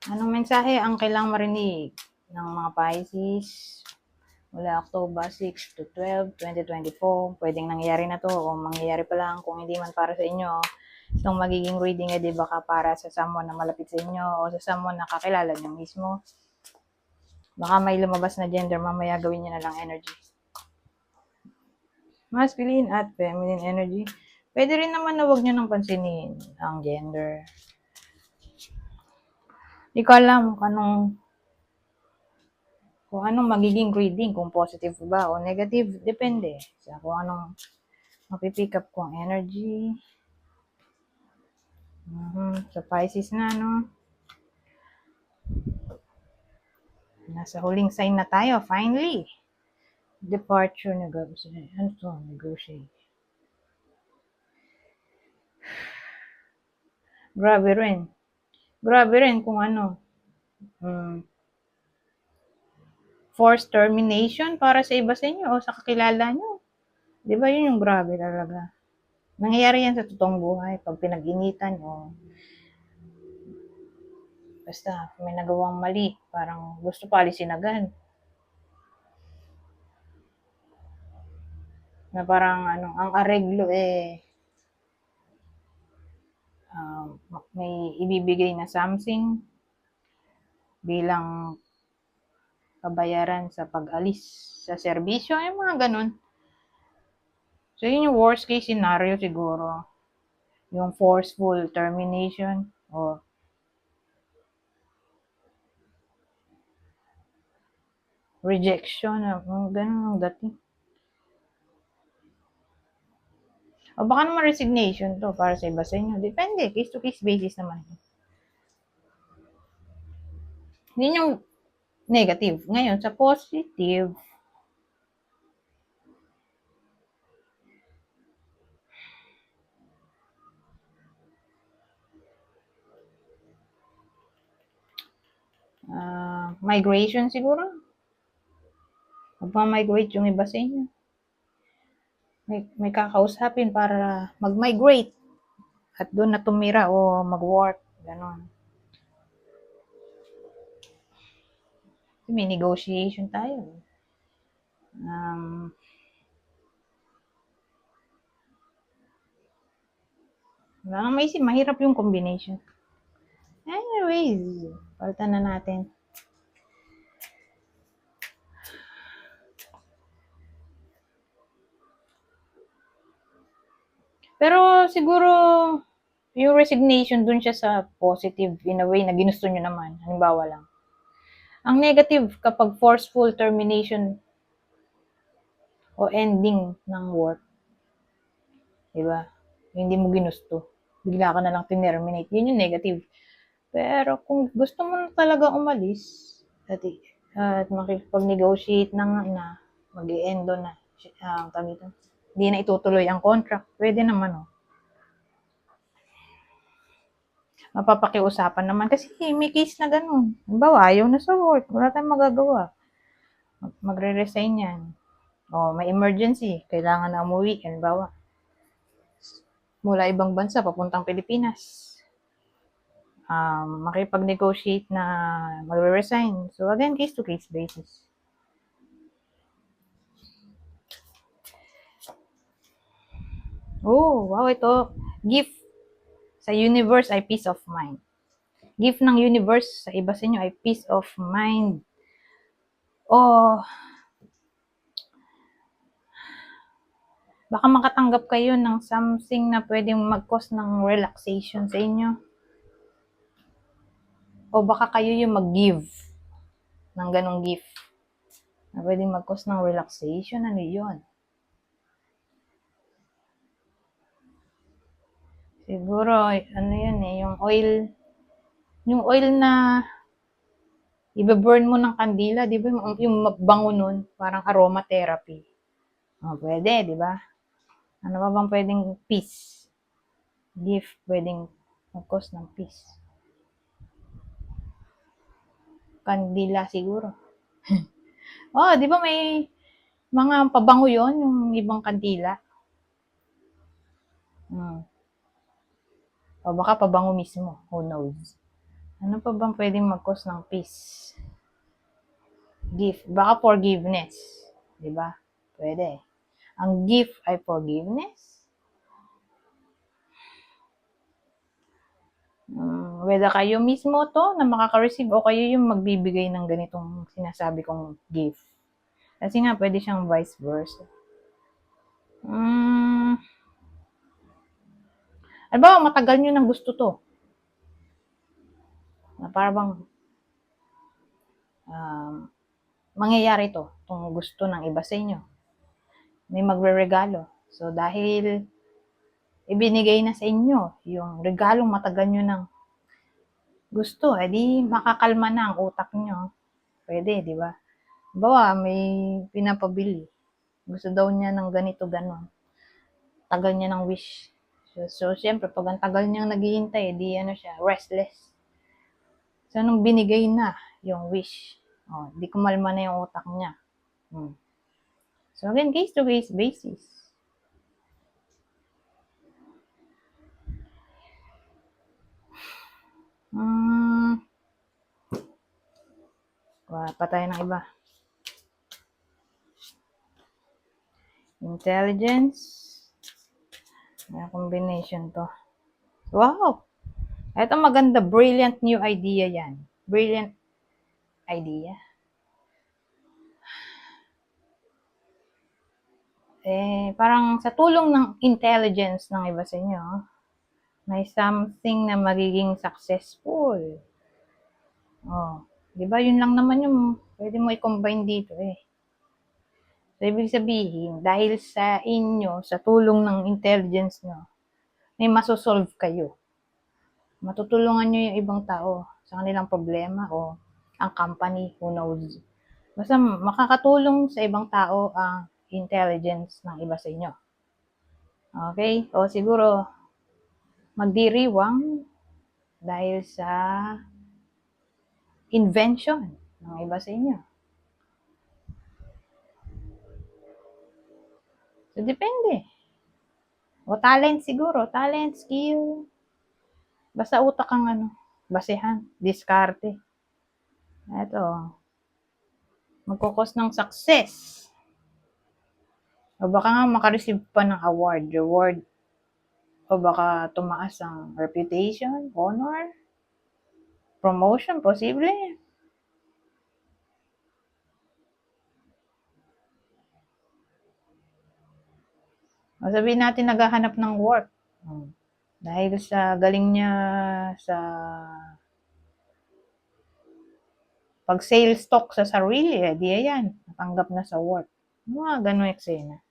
Anong mensahe ang kailangang marinig ng mga Pisces mula October 6 to 12, 2024? Pwedeng nangyayari na to o mangyayari pa lang. Kung hindi man para sa inyo, itong magiging reading ay di baka para sa someone na malapit sa inyo o sa someone na kakilala nyo mismo. Baka may lumabas na gender, mamaya gawin nyo na lang energy. Masculine at feminine energy. Pwede rin naman na huwag nyo nang pansinin ang gender. Di ko alam kung anong magiging reading, kung positive ba o negative, depende sa kung anong mapipick up ko ang energy. Sa Pisces na, no? Nasa huling sign na tayo, finally. Departure, negotiate. Ano to? Negotiate. Grabe rin kung ano. Forced termination para sa iba sa inyo o sa kakilala nyo. Di ba yun yung grabe talaga? Nangyayari yan sa totoong buhay pag pinag-initan o basta may nagawang mali, parang gusto pa alisin agad. Na parang ang areglo may ibibigay na something bilang kabayaran sa pag-alis sa serbisyo, yung mga ganun. So, yun yung worst case scenario siguro. Yung forceful termination o rejection, ganun ang dating. O baka naman resignation to para sa iba sa inyo. Depende, case-to-case basis naman. Yun yung negative. Ngayon, sa positive, migration siguro. Magpa-migrate yung iba sa inyo. May kakausapin para mag-migrate at doon na tumira o mag-work. Ganon. May negotiation tayo. Wala nang maisip, mahirap yung combination. Anyways, palitan na natin. Pero siguro, yung resignation dun siya sa positive in a way na ginusto nyo naman. Halimbawa lang. Ang negative kapag forceful termination o ending ng work. Diba? Hindi mo ginusto. Bigla ka na lang tinerminate. Yun yung negative. Pero kung gusto mo na talaga umalis at makipag-negotiate na mag-i-endo na hindi na itutuloy ang contract, pwede naman mapapakiusapan naman kasi may case na ganun. Halimbawa, ayaw na sa work, wala tayong magagawa. Magre-resign yan. O may emergency, kailangan na umuwi, halimbawa mula ibang bansa papuntang Pilipinas. Makipag-negotiate na magre-resign. So again, case-to-case basis. Oh, wow, ito. Gift sa universe ay peace of mind. Gift ng universe sa iba sa inyo ay peace of mind. Oh, baka makatanggap kayo ng something na pwedeng mag-cause ng relaxation sa inyo. O baka kayo yung mag-give ng ganong gift na pwedeng mag-cause ng relaxation. Ano yun? Siguro, yun yung oil na ibe-burn mo ng kandila, di ba? Yung bango nun, parang aromatherapy. Pwede, di ba? Ano ba bang pwedeng peace? Gift, pwedeng mag-cause ng peace. Kandila siguro. Di ba may mga pabango yon yung ibang kandila? O baka pabango mismo, who knows? Ano pa bang pwedeng mag-cause ng peace? Gift. Baka forgiveness. Diba? Pwede. Ang gift ay forgiveness. Whether kayo mismo to na makaka-receive o kayo yung magbibigay ng ganitong sinasabi kong gift. Kasi nga, pwede siyang vice versa. Ano ba, matagal nyo nang gusto to. Na para bang mangyayari to, itong gusto ng iba sa inyo. May magre-regalo. So, dahil ibinigay na sa inyo yung regalong matagal nyo nang gusto, edi makakalma na ang utak nyo. Pwede, di ba? Bawa, may pinapabili. Gusto daw niya ng ganito, ganon. Tagal niya ng wish. So siyempre, pag ang tagal niyang naghihintay, di ano siya, restless. So, nung binigay na yung wish, di kumalma na yung utak niya. So, again, case-to-case basis. Patay ng iba. Intelligence. May combination to. Wow! Ito maganda. Brilliant new idea yan. Brilliant idea. Parang sa tulong ng intelligence ng iba sa inyo, may something na magiging successful. Di ba? Yun lang naman yung pwede mo i-combine dito eh. So, ibig sabihin, dahil sa inyo, sa tulong ng intelligence nyo, may masosolve kayo. Matutulungan nyo yung ibang tao sa kanilang problema o ang company, who knows. Basta makakatulong sa ibang tao ang intelligence ng iba sa inyo. Okay? O siguro, magdiriwang dahil sa invention ng iba sa inyo. So, depende. O talent siguro. Talent, skill. Basta utak ang basehan. Diskarte. Ito. Magkukos ng success. O baka nga makareceive pa ng award. Reward. O baka tumaas ang reputation, honor, promotion, posible. O sabihin natin naghahanap ng work. Dahil sa galing niya sa pag-sales stock sa sarili, di yan. Natanggap na sa work. Mga ganun eksena.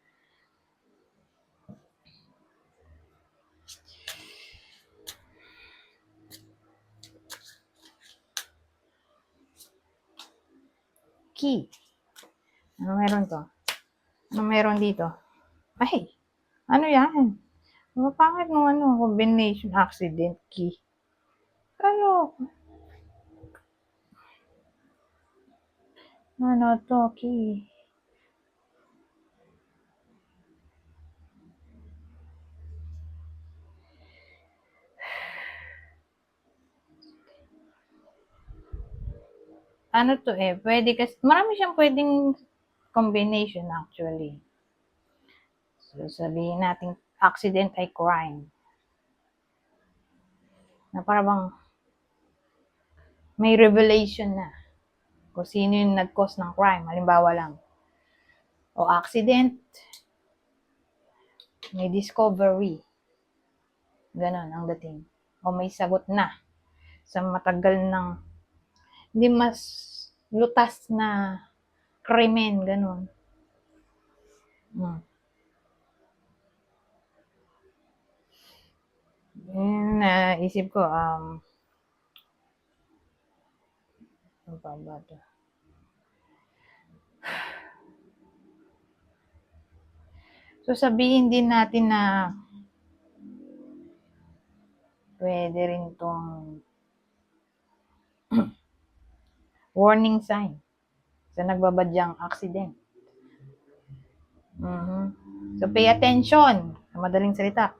Key. Ano meron to? Ano meron dito? Ay, ano yan? Pangit ng combination accident key. Ano to key? Ano to pwede kasi, marami siyang pwedeng combination actually. So, sabihin natin, accident ay crime. Na parang may revelation na kung sino yung nag-cause ng crime. Halimbawa lang, o accident, may discovery. Ganon ang dating. O may sagot na sa matagal ng hindi mas lutas na krimen, ganon. Naisip ko, ano pa ba ito? So, sabihin din natin na pwede rin tong warning sign sa nagbabadyang accident. So, pay attention, sa madaling salita,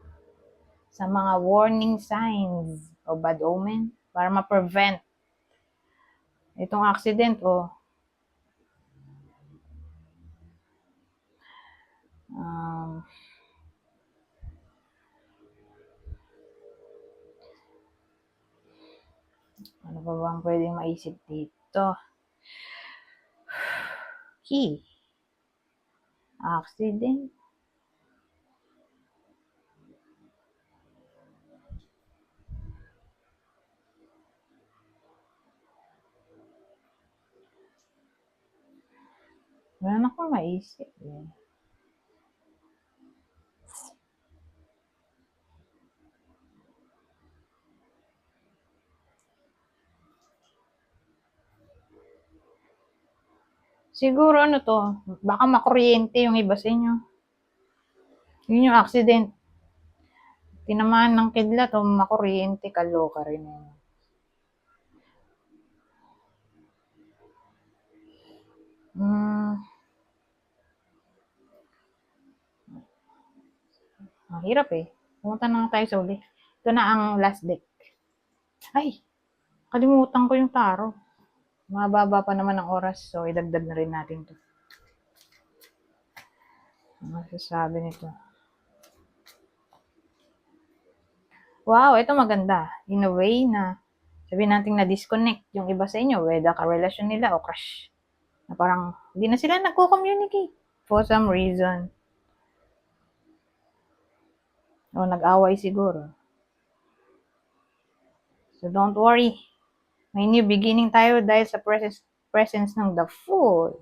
sa mga warning signs o bad omen, para ma-prevent itong accident o ano pa bang pwedeng maisip dito? Accident. Wala na akong maisip eh. Siguro ano to, baka makuryente yung iba sa inyo. Yun yung accident. Tinamaan ng kidlat o makuryente, kaloka rin yun. Mahirap eh. Pumunta na nga tayo sa uli. Ito na ang last deck. Ay, kalimutan ko yung taro. Mababa pa naman ang oras, so idagdag na rin natin to. Ano masasabi nito? Wow, ito maganda. In a way na sabihin natin na disconnect yung iba sa inyo, whether ka-relasyon nila o crush. Na parang hindi na sila nagko-communicate for some reason. O nag-away siguro. So don't worry. May new beginning tayo dahil sa presence ng the Fool.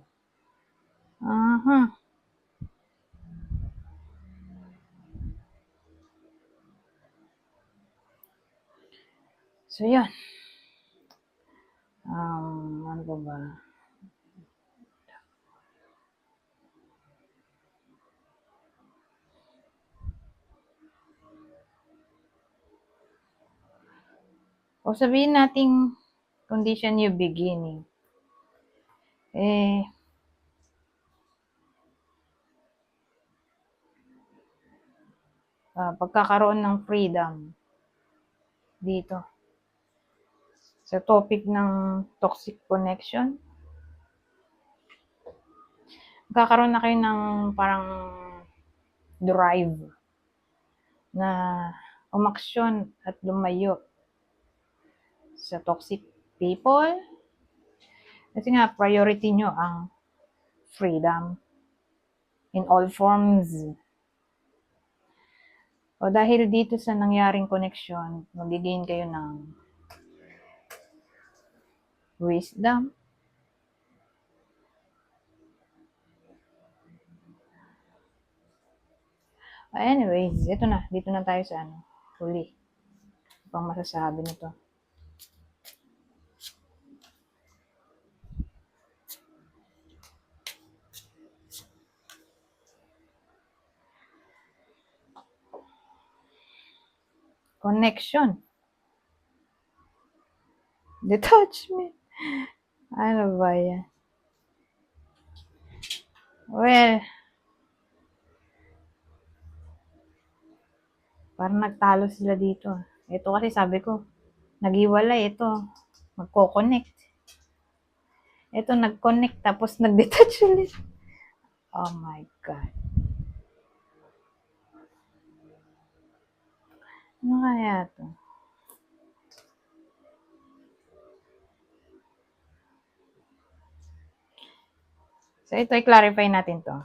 So, yun. Ano ba ba? O sabihin nating condition new beginning. Pagkakaroon ng freedom dito sa topic ng toxic connection. Magkakaroon na kayo ng parang drive na umaksyon at lumayo sa toxic people. Kasi nga, priority nyo ang freedom in all forms. O dahil dito sa nangyaring connection, mag-gain kayo ng wisdom. Anyways, ito na. Dito na tayo sa huli. Pang masasabi nito. Connection. Detachment. Ano ba yan? Well, parang nagtalo sila dito. Ito kasi sabi ko, naghiwalay ito. Magko-connect. Ito nag-connect tapos nag-detach ulit. Oh my God. Ano kaya to? So ito, i-clarify natin to.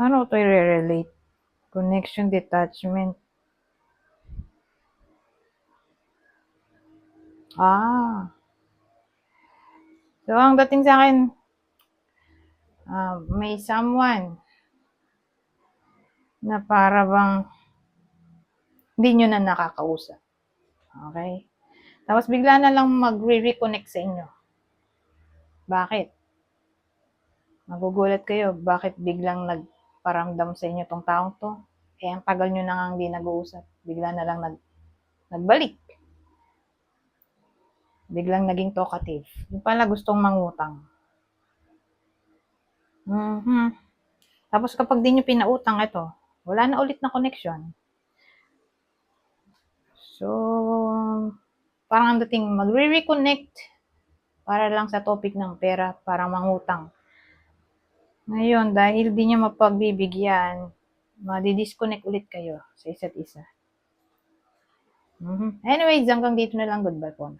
Ano to i-relate? Connection, detachment. So, ang dating sa akin, may someone na para bang hindi nyo na nakakausap. Okay? Tapos bigla na lang magre-reconnect sa inyo. Bakit? Magugulat kayo, bakit biglang nagparamdam sa inyo tong taong to? Ang tagal nyo na nga hindi nag-uusap. Bigla na lang nagbalik. Biglang naging talkative. Yung pala gustong mangutang. Mhm. Tapos kapag di nyo pinautang, ito, wala na ulit na connection. So, parang ang dating magre-reconnect para lang sa topic ng pera, para mangutang. Ngayon, dahil di nyo mapagbibigyan, madi-disconnect ulit kayo sa isa't isa. Anyways, hanggang dito na lang. Goodbye po.